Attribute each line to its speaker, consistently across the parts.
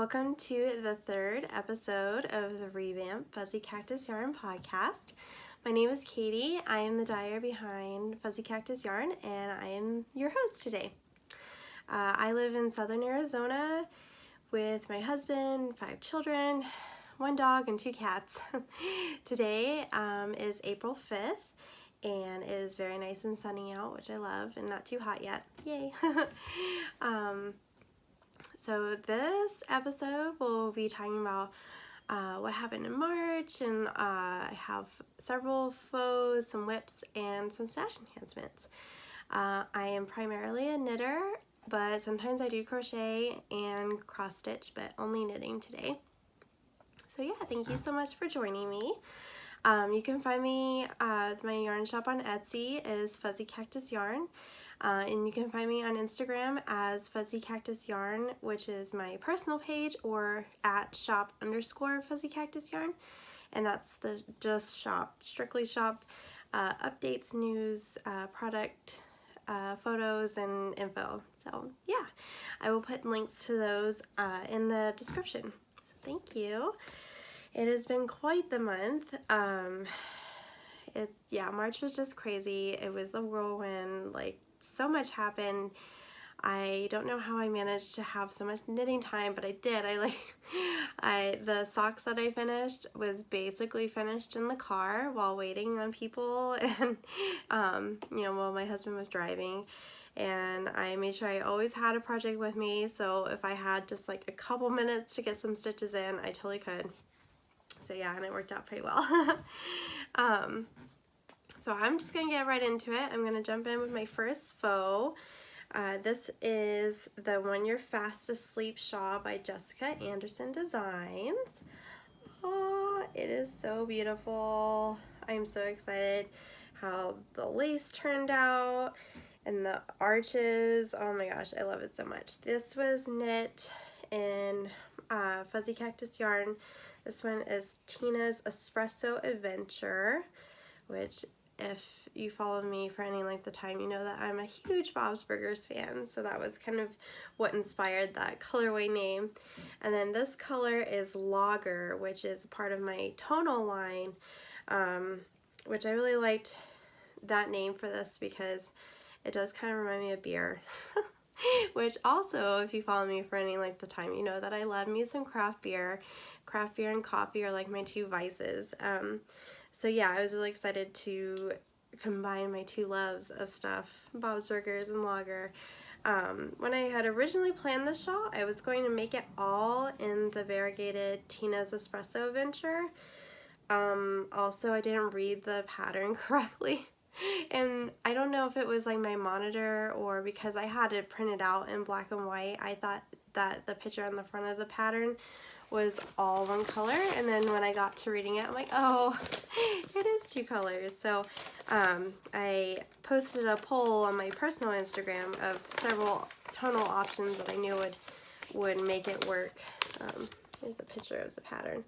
Speaker 1: Welcome to the third episode of the revamped Fuzzy Cactus Yarn podcast. My name is Katie. I am the dyer behind Fuzzy Cactus Yarn, and I am your host today. I live in southern Arizona with my husband, 5 children, 1 dog, and 2 cats. Today is April 5th, and it is very nice and sunny out, which I love, and not too hot yet. Yay! So this episode will be talking about what happened in March, and I have several faux, some whips, and some stash enhancements. I am primarily a knitter, but sometimes I do crochet and cross stitch, but only knitting today. So yeah, thank you so much for joining me. You can find me, my yarn shop on Etsy is Fuzzy Cactus Yarn. And you can find me on Instagram as Fuzzy Cactus Yarn, which is my personal page, or at shop_Fuzzy Cactus Yarn. And that's the just shop, strictly shop, updates, news, product, photos, and info. So yeah, I will put links to those in the description. So thank you. It has been quite the month. March was just crazy. It was a whirlwind, like so much happened. I don't know how I managed to have so much knitting time, but I did. The socks that I finished was basically finished in the car while waiting on people, and while my husband was driving. And I made sure I always had a project with me, so if I had just like a couple minutes to get some stitches in, I totally could. So yeah, and it worked out pretty well. So I'm just going to get right into it. I'm going to jump in with my first faux. This is the When You're Fast Asleep shawl by Jessica Anderson Designs. Oh, it is so beautiful. I'm so excited how the lace turned out and the arches. Oh my gosh, I love it so much. This was knit in Fuzzy Cactus Yarn. This one is Tina's Espresso Adventure, which if you follow me for any length of time, you know that I'm a huge Bob's Burgers fan, so that was kind of what inspired that colorway name. And then this color is Lager, which is a part of my tonal line, which I really liked that name for this because it does kind of remind me of beer. Which also, if you follow me for any length of time, you know that I love me some craft beer. Craft beer and coffee are like my 2 vices. So yeah, I was really excited to combine my 2 loves of stuff, Bob's Burgers and Lager. When I had originally planned this shawl, I was going to make it all in the variegated Tina's Espresso Adventure. Also, I didn't read the pattern correctly. And I don't know if it was like my monitor or because I had it printed out in black and white, I thought that the picture on the front of the pattern was all one color, and then when I got to reading it, I'm like, oh, it is 2 colors. So I posted a poll on my personal Instagram of several tonal options that I knew would make it work. Here's a picture of the pattern.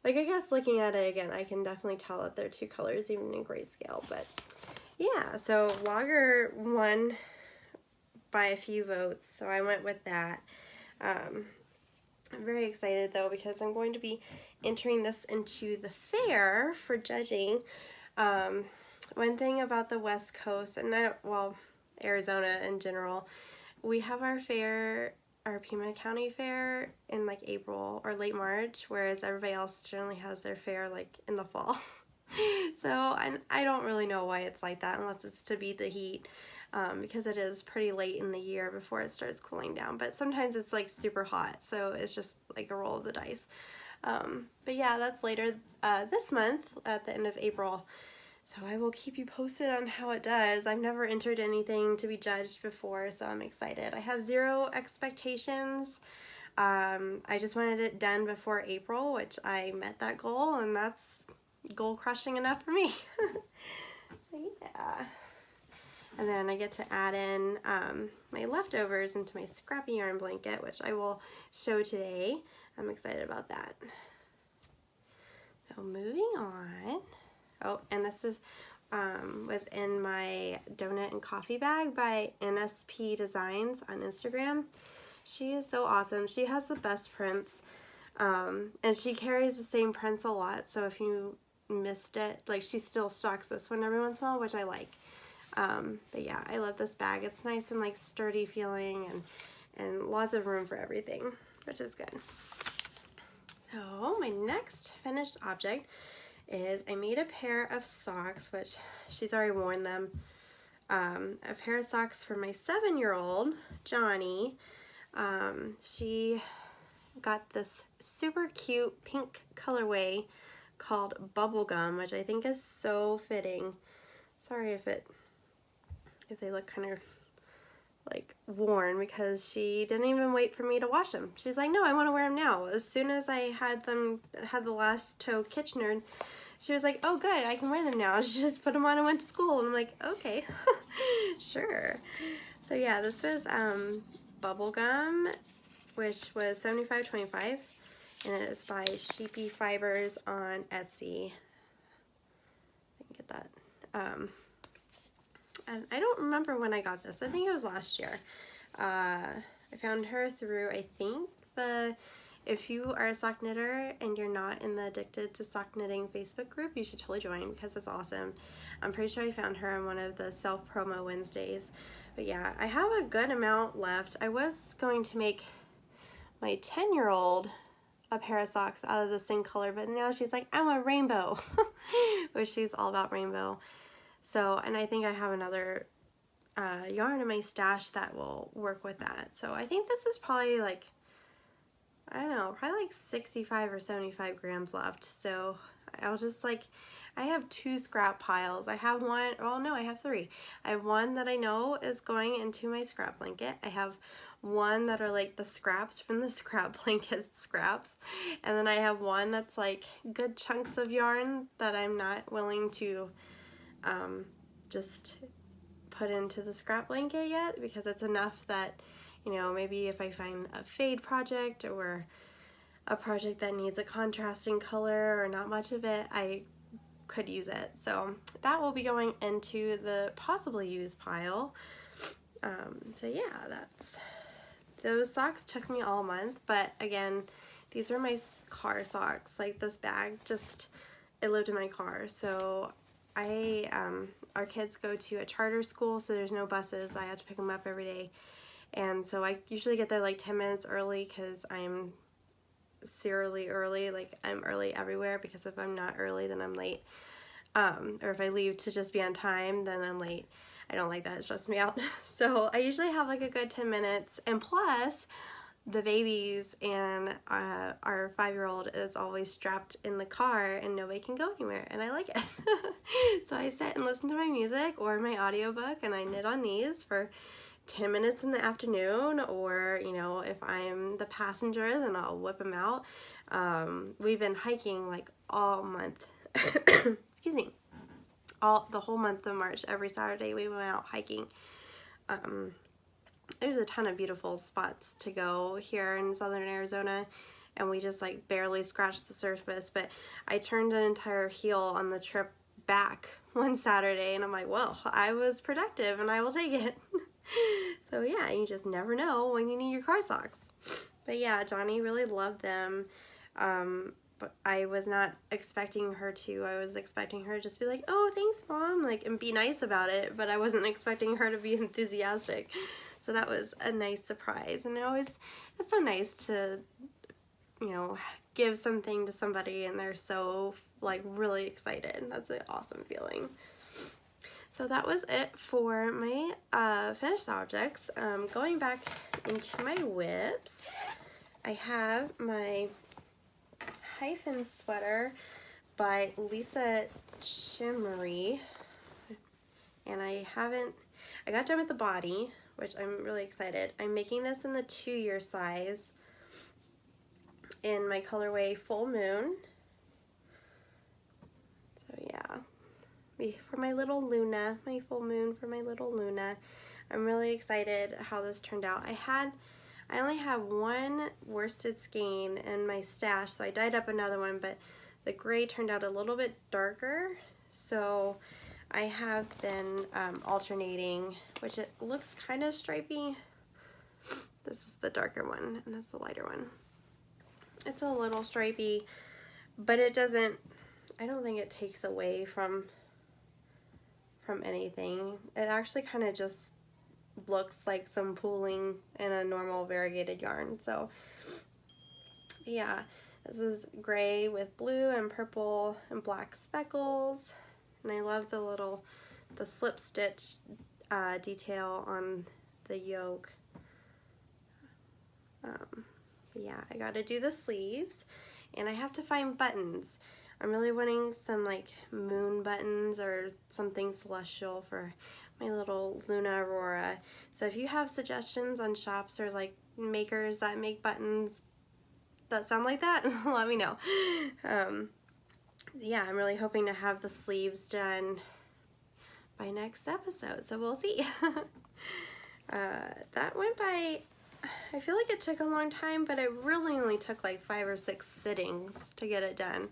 Speaker 1: Like, I guess looking at it again, I can definitely tell that they're 2 colors, even in grayscale. But yeah, so Lager won by a few votes, so I went with that. I'm very excited though because I'm going to be entering this into the fair for judging. One thing about the West Coast, and Arizona in general, we have our fair, our Pima County Fair in like April or late March, whereas everybody else generally has their fair like in the fall. So I don't really know why it's like that unless it's to beat the heat. Because it is pretty late in the year before it starts cooling down, but sometimes it's like super hot, so it's just like a roll of the dice. But yeah, that's later this month at the end of April, so I will keep you posted on how it does. I've never entered anything to be judged before, so I'm excited. I have 0 expectations. I just wanted it done before April, which I met that goal, and that's goal crushing enough for me. Yeah. And then I get to add in my leftovers into my scrappy yarn blanket, which I will show today. I'm excited about that. So moving on. Oh, and this is was in my donut and coffee bag by NSP Designs on Instagram. She is so awesome. She has the best prints, and she carries the same prints a lot, so if you missed it, like, she still stocks this one every once in a while, which I like. But yeah, I love this bag. It's nice and like sturdy feeling, and lots of room for everything, which is good. So my next finished object is I made a pair of socks, which she's already worn them. A pair of socks for my 7-year-old, Johnny. She got this super cute pink colorway called Bubblegum, which I think is so fitting. Sorry if they look kind of like worn, because she didn't even wait for me to wash them. She's like, no, I want to wear them now. As soon as I had the last toe Kitchener, she was like, oh good, I can wear them now. She just put them on and went to school, and I'm like, okay, sure. So yeah, this was Bubblegum, which was $75.25, and it is by Sheepy Fibers on Etsy. I can get that. And I don't remember when I got this. I think it was last year. I found her through, I think, if you are a sock knitter and you're not in the Addicted to Sock Knitting Facebook group, you should totally join, because it's awesome. I'm pretty sure I found her on one of the self-promo Wednesdays. But yeah, I have a good amount left. I was going to make my 10-year-old a pair of socks out of the same color, but now she's like, I want rainbow. Which she's all about rainbow. So, and I think I have another yarn in my stash that will work with that. So I think this is probably like, I don't know, probably like 65 or 75 grams left. So I'll just like, I have 2 scrap piles. I have one, well no, I have 3. I have one that I know is going into my scrap blanket. I have one that are like the scraps from the scrap blanket scraps. And then I have one that's like good chunks of yarn that I'm not willing to just put into the scrap blanket yet, because it's enough that, you know, maybe if I find a fade project or a project that needs a contrasting color or not much of it, I could use it. So that will be going into the possibly used pile. So yeah, those socks took me all month, but again, these are my car socks. Like, this bag it lived in my car. So our kids go to a charter school, so there's no buses. I have to pick them up every day. And so I usually get there like 10 minutes early, because I'm serially early. Like, I'm early everywhere, because if I'm not early, then I'm late. Or if I leave to just be on time, then I'm late. I don't like that. It stresses me out. So I usually have like a good 10 minutes. And plus, the babies and our 5-year-old is always strapped in the car, and nobody can go anywhere, and I like it. So I sit and listen to my music or my audiobook, and I knit on these for 10 minutes in the afternoon, or, you know, if I'm the passenger, then I'll whip them out. We've been hiking like all month. Excuse me. The whole month of March, every Saturday we went out hiking. There's a ton of beautiful spots to go here in southern Arizona, and we just like barely scratched the surface. But I turned an entire heel on the trip back one Saturday, and I'm like, well, I was productive and I will take it. So yeah, you just never know when you need your car socks. But yeah, Johnny really loved them. But I was not expecting her to. I was expecting her to just be like, oh, thanks, Mom, like, and be nice about it, but I wasn't expecting her to be enthusiastic. So that was a nice surprise, and it's so nice to, you know, give something to somebody and they're so, like, really excited. That's an awesome feeling. So that was it for my finished objects. Going back into my whips, I have my hyphen sweater by Lisa Chimmery, and I got done with the body, which I'm really excited. I'm making this in the 2-year size in my colorway Full Moon. So yeah, for my little Luna, my full moon for my little Luna. I'm really excited how this turned out. I only have one worsted skein in my stash, so I dyed up another one, but the gray turned out a little bit darker, so I have been alternating, which it looks kind of stripy. This is the darker one, and that's the lighter one. It's a little stripey, but it doesn't, I don't think it takes away from anything. It actually kind of just looks like some pooling in a normal variegated yarn. So yeah, this is gray with blue and purple and black speckles, and I love the slip stitch detail on the yoke. Yeah, I gotta do the sleeves, and I have to find buttons. I'm really wanting some like moon buttons or something celestial for my little Luna Aurora. So if you have suggestions on shops or like makers that make buttons that sound like that, let me know. Yeah, I'm really hoping to have the sleeves done by next episode, so we'll see. That went by, I feel like it took a long time, but it really only took like 5 or 6 sittings to get it done.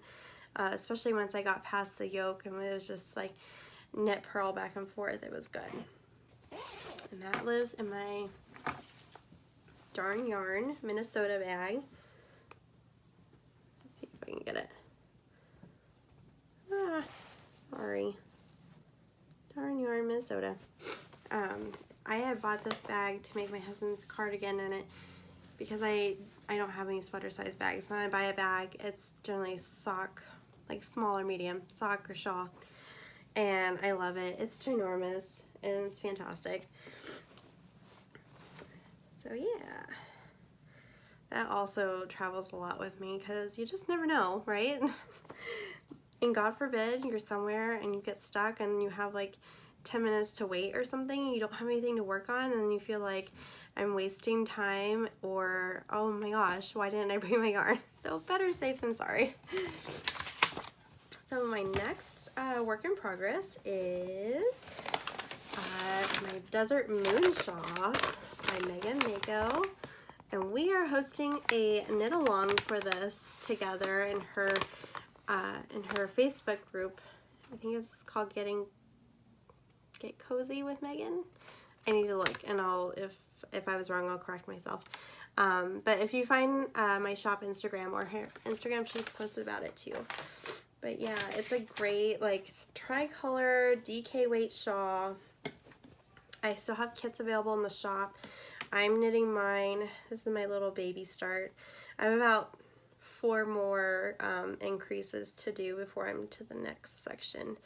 Speaker 1: Especially once I got past the yoke and it was just like knit purl back and forth, it was good. And that lives in my Darn Yarn Minnesota bag. Let's see if I can get it. Sorry. Darn Yarn Minnesota. I had bought this bag to make my husband's cardigan in it because I don't have any sweater size bags. When I buy a bag, it's generally sock, like small or medium, sock or shawl. And I love it. It's ginormous and it's fantastic. So yeah. That also travels a lot with me because you just never know, right? And God forbid you're somewhere and you get stuck and you have like 10 minutes to wait or something and you don't have anything to work on, and then you feel like I'm wasting time, or oh my gosh, why didn't I bring my yarn? So better safe than sorry. So my next work in progress is my Desert Moon Shawl by Megan Mako. And we are hosting a knit along for this together in her Facebook group. I think it's called Get Cozy with Megan. I need to look, and if I was wrong, I'll correct myself. But if you find my shop Instagram or her Instagram, she's posted about it too. But yeah, it's a great like tricolor DK weight shawl. I still have kits available in the shop. I'm knitting mine. This is my little baby start. I have about 4 more increases to do before I'm to the next section.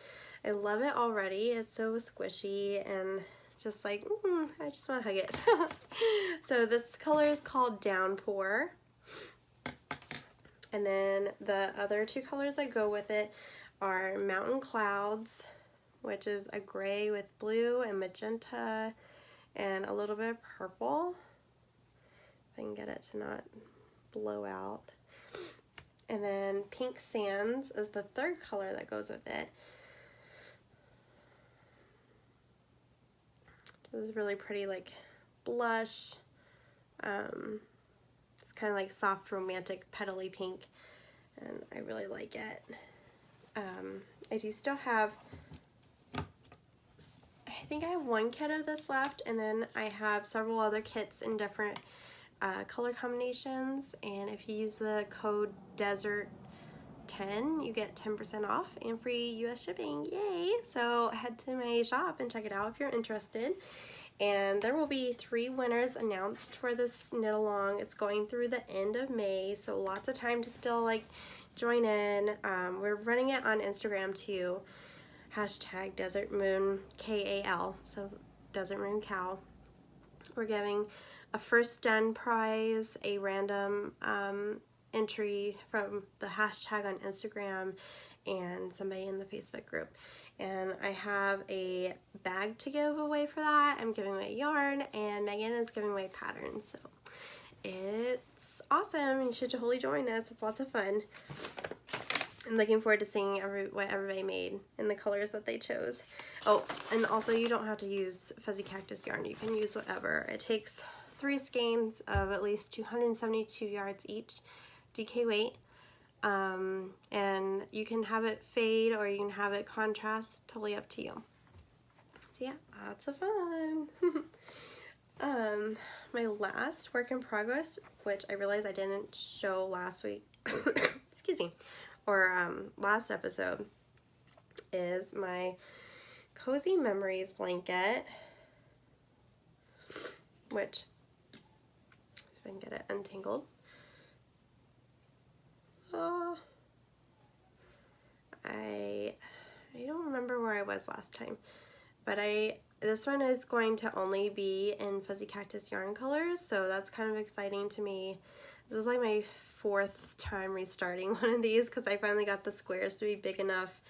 Speaker 1: I love it already. It's so squishy and just like, I just want to hug it. So this color is called Downpour. And then the other 2 colors that go with it are Mountain Clouds, which is a gray with blue and magenta and a little bit of purple. If I can get it to not blow out. And then Pink Sands is the 3rd color that goes with it. This is really pretty, like blush. It's kind of like soft, romantic, petally pink, and I really like it. I do still have, I think I have 1 kit of this left, and then I have several other kits in different color combinations. And if you use the code DESERT10, you get 10% off and free US shipping. Yay! So head to my shop and check it out if you're interested. And there will be 3 winners announced for this knit along. It's going through the end of May, so lots of time to still like join in. We're running it on Instagram too. Hashtag Desert Moon KAL, so Desert Moon Cal. We're giving a first done prize, a random entry from the hashtag on Instagram, and somebody in the Facebook group. And I have a bag to give away for that. I'm giving away yarn, and Megan is giving away patterns. So it's awesome. You should totally join us. It's lots of fun. I'm looking forward to seeing what everybody made and the colors that they chose. Oh, and also you don't have to use Fuzzy Cactus yarn. You can use whatever. It takes 3 skeins of at least 272 yards each, DK weight. And you can have it fade or you can have it contrast, totally up to you. So yeah, lots of fun. My last work in progress, which I realized I didn't show last week, excuse me, or last episode, is my Cozy Memories blanket, which, if I can get it untangled. I don't remember where I was last time, but this one is going to only be in Fuzzy Cactus yarn colors, so that's kind of exciting to me. This is like my 4th time restarting one of these because I finally got the squares to be big enough.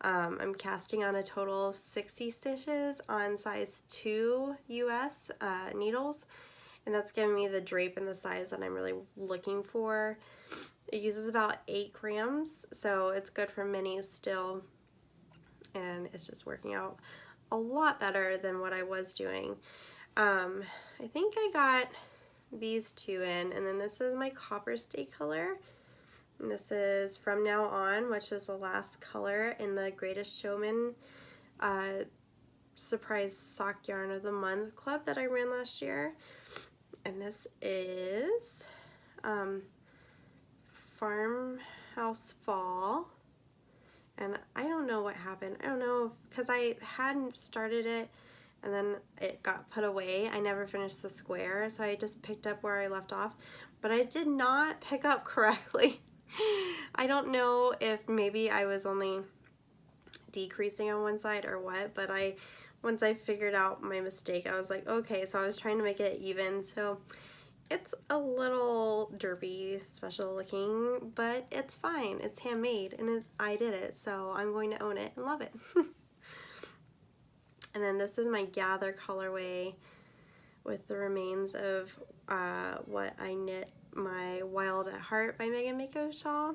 Speaker 1: I'm casting on a total of 60 stitches on size 2 US needles, and that's giving me the drape and the size that I'm really looking for. It uses about 8 grams, so it's good for minis still, and it's just working out a lot better than what I was doing. I think I got these 2 in, and then this is my Copper Stay color. And this is From Now On, which was the last color in the Greatest Showman Surprise Sock Yarn of the Month club that I ran last year. And this is Farmhouse Fall. And I don't know what happened. I don't know, because I hadn't started it and then it got put away. I never finished the square, so I just picked up where I left off. But I did not pick up correctly. I don't know if maybe I was only decreasing on one side or what, but once I figured out my mistake, I was like, okay, so I was trying to make it even. So it's a little derpy, special looking, but it's fine. It's handmade, and I did it, so I'm going to own it and love it. And then this is my Gather colorway with the remains of what I knit my Wild at Heart by Megan Mako shawl,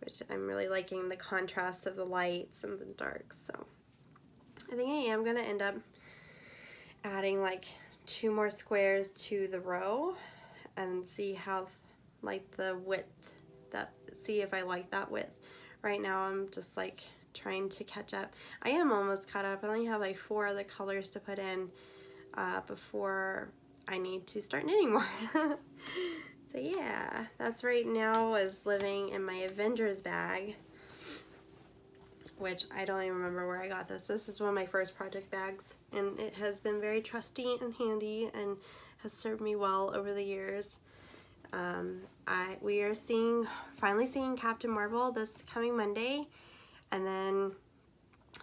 Speaker 1: which I'm really liking the contrast of the lights and the darks. So I think I am going to end up adding like 2 more squares to the row and see how, like, the width, see if I like that width. Right now I'm just like trying to catch up. I am almost caught up. I only have like 4 other colors to put in before I need to start knitting more. So yeah, that's right now is living in my Avengers bag, which I don't even remember where I got this. This is one of my first project bags, and it has been very trusty and handy and has served me well over the years. We are finally seeing Captain Marvel this coming Monday, and then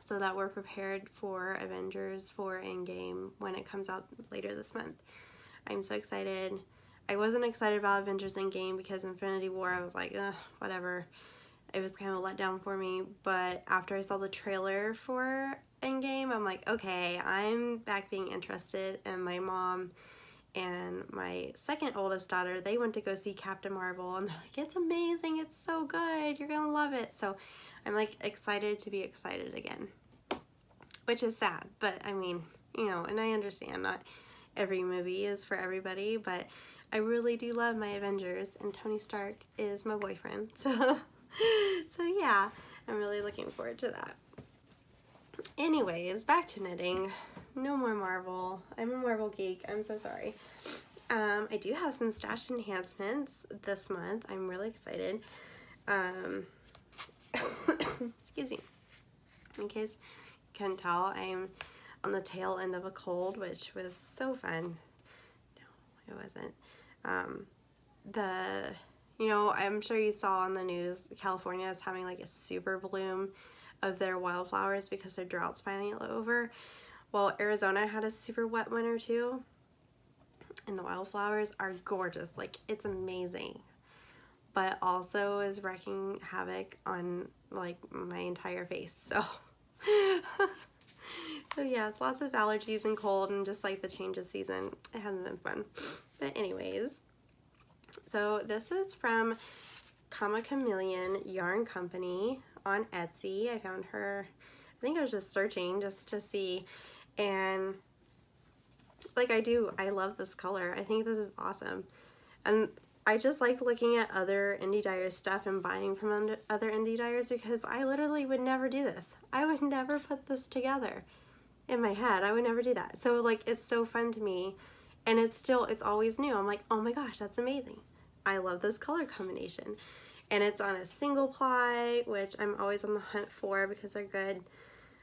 Speaker 1: so that we're prepared for Avengers 4 Endgame when it comes out later this month. I'm so excited. I wasn't excited about Avengers Endgame because Infinity War, I was like, whatever. It was kind of a letdown for me, but after I saw the trailer for Endgame, I'm like, okay, I'm back being interested. And my mom and my second oldest daughter, they went to go see Captain Marvel, and they're like, it's amazing, it's so good, you're gonna love it. So I'm like excited to be excited again, which is sad, but I mean, you know, and I understand not every movie is for everybody, but I really do love my Avengers, and Tony Stark is my boyfriend, so yeah, I'm really looking forward to that. Anyways, back to knitting. No more Marvel. I'm a Marvel geek. I'm so sorry. I do have some stashed enhancements this month. I'm really excited. Excuse me. In case you couldn't tell, I'm on the tail end of a cold, which was so fun. No, it wasn't. You know, I'm sure you saw on the news, California is having like a super bloom of their wildflowers because their drought's finally over. Well, Arizona had a super wet winter too, and the wildflowers are gorgeous. Like, it's amazing, but also is wreaking havoc on like my entire face. So so yes, lots of allergies and cold, and just like the change of season, it hasn't been fun. But anyways, so this is from Comma Chameleon Yarn Company on Etsy. I found her, I think I was just searching just to see, and like I love this color. I think this is awesome, and I just like looking at other indie dyers stuff and buying from other indie dyers because I literally would never do this. I would never put this together. in my head. I would never do that. So like, it's so fun to me, and it's always new. I'm like, oh my gosh, that's amazing. I love this color combination. And it's on a single ply, which I'm always on the hunt for because they're good.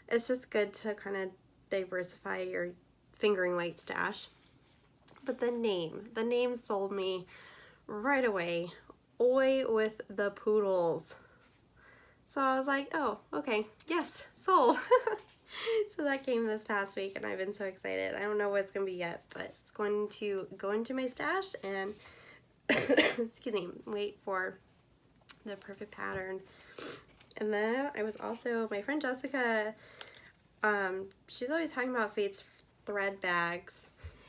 Speaker 1: It's just good to kind of diversify your fingering weight stash. But the name sold me right away. Oi with the poodles. So I was like, oh, okay, yes, sold. So that came this past week, and I've been so excited. I don't know what it's going to be yet, but it's going to go into my stash and, excuse me, wait for the perfect pattern. And then I was also, my friend Jessica, she's always talking about Fate's thread bags,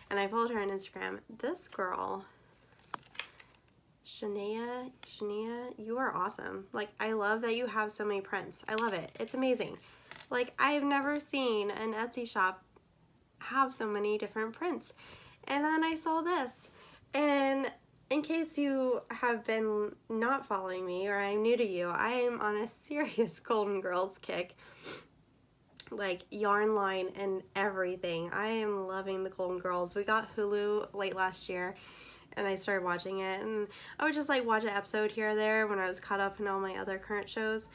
Speaker 1: and I followed her on Instagram. This girl, Shania, you are awesome. Like, I love that you have so many prints. I love it. It's amazing. Like, I've never seen an Etsy shop have so many different prints. And then I saw this. And in case you have been not following me or I'm new to you, I am on a serious Golden Girls kick. Like, yarn line and everything. I am loving the Golden Girls. We got Hulu late last year, and I started watching it, and I would just like watch an episode here or there when I was caught up in all my other current shows.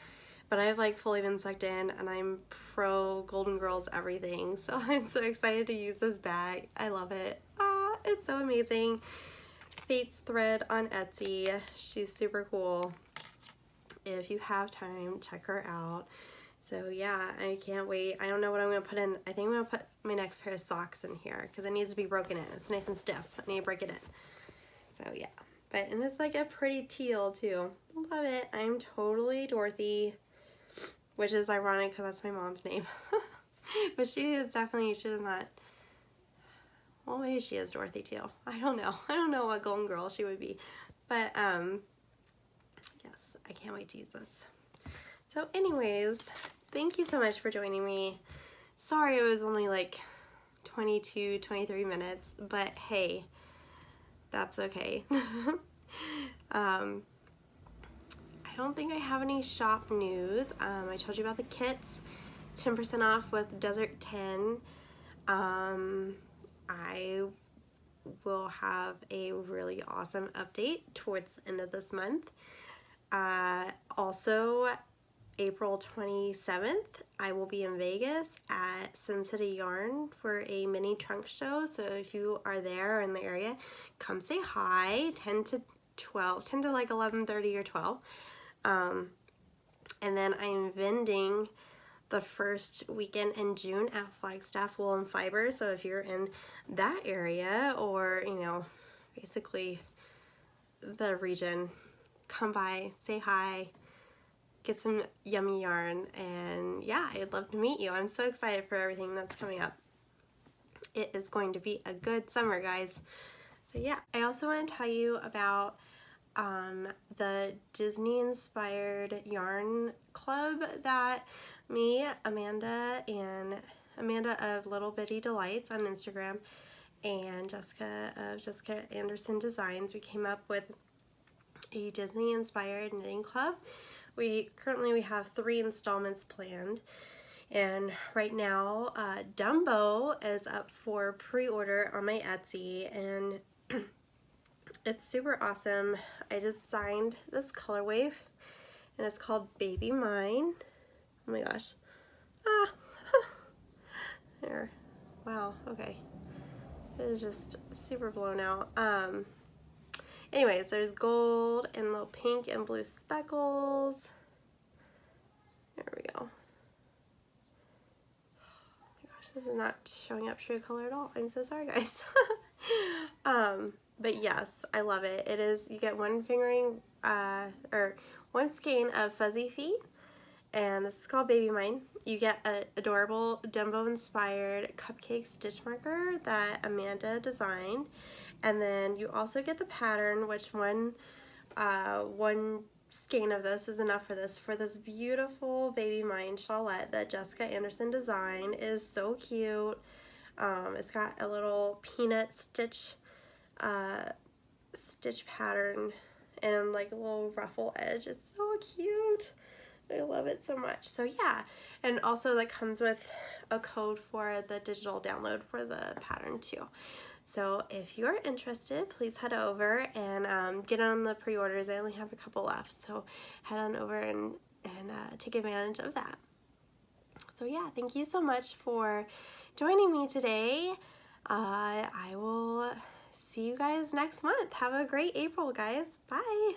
Speaker 1: But I've like fully been sucked in, and I'm pro Golden Girls everything. So I'm so excited to use this bag. I love it. Ah, it's so amazing. Fate's thread on Etsy. She's super cool. If you have time, check her out. So yeah, I can't wait. I don't know what I'm going to put in. I think I'm going to put my next pair of socks in here because it needs to be broken in. It's nice and stiff. I need to break it in. So yeah, and it's like a pretty teal too. Love it. I'm totally Dorothy, which is ironic because that's my mom's name. But she is definitely, she does not, well, maybe she is Dorothy too. I don't know. I don't know what Golden Girl she would be. But yes, I can't wait to use this. So anyways, thank you so much for joining me. Sorry it was only like 22, 23 minutes, but hey, that's okay. I don't think I have any shop news. I told you about the kits, 10% off with Desert 10. I will have a really awesome update towards the end of this month. Also, April 27th, I will be in Vegas at Sin City Yarn for a mini trunk show. So if you are there in the area, come say hi. 10 to like 11:30 or 12. And then I'm vending the first weekend in June at Flagstaff Wool and Fiber. So if you're in that area, or you know, basically the region, come by, say hi, get some yummy yarn, and yeah, I'd love to meet you. I'm so excited for everything that's coming up. It is going to be a good summer, guys. So yeah, I also want to tell you about the Disney inspired yarn club that me, Amanda of Little Bitty Delights on Instagram, and Jessica of Jessica Anderson Designs, we came up with a Disney inspired knitting club. Currently we have 3 installments planned, and right now Dumbo is up for pre-order on my Etsy, and it's super awesome. I designed this color wave, and it's called Baby Mine. Oh my gosh. Ah. There. Wow, okay. It is just super blown out. Anyways, there's gold and little pink and blue speckles. There we go. Oh my gosh, this is not showing up true color at all. I'm so sorry, guys. But yes, I love it. It is, you get one fingering, or one skein of fuzzy feet, and this is called Baby Mine. You get an adorable Dumbo inspired cupcake stitch marker that Amanda designed, and then you also get the pattern, which one skein of this is enough for this beautiful Baby Mine shawlette that Jessica Anderson designed. It is so cute. It's got a little peanut stitch pattern and like a little ruffle edge. It's so cute. I love it so much. So yeah, and also that comes with a code for the digital download for the pattern too. So if you're interested, please head over and get on the pre-orders. I only have a couple left, so head on over and take advantage of that. So yeah, thank you so much for joining me today. I will see you guys next month. Have a great April, guys. Bye.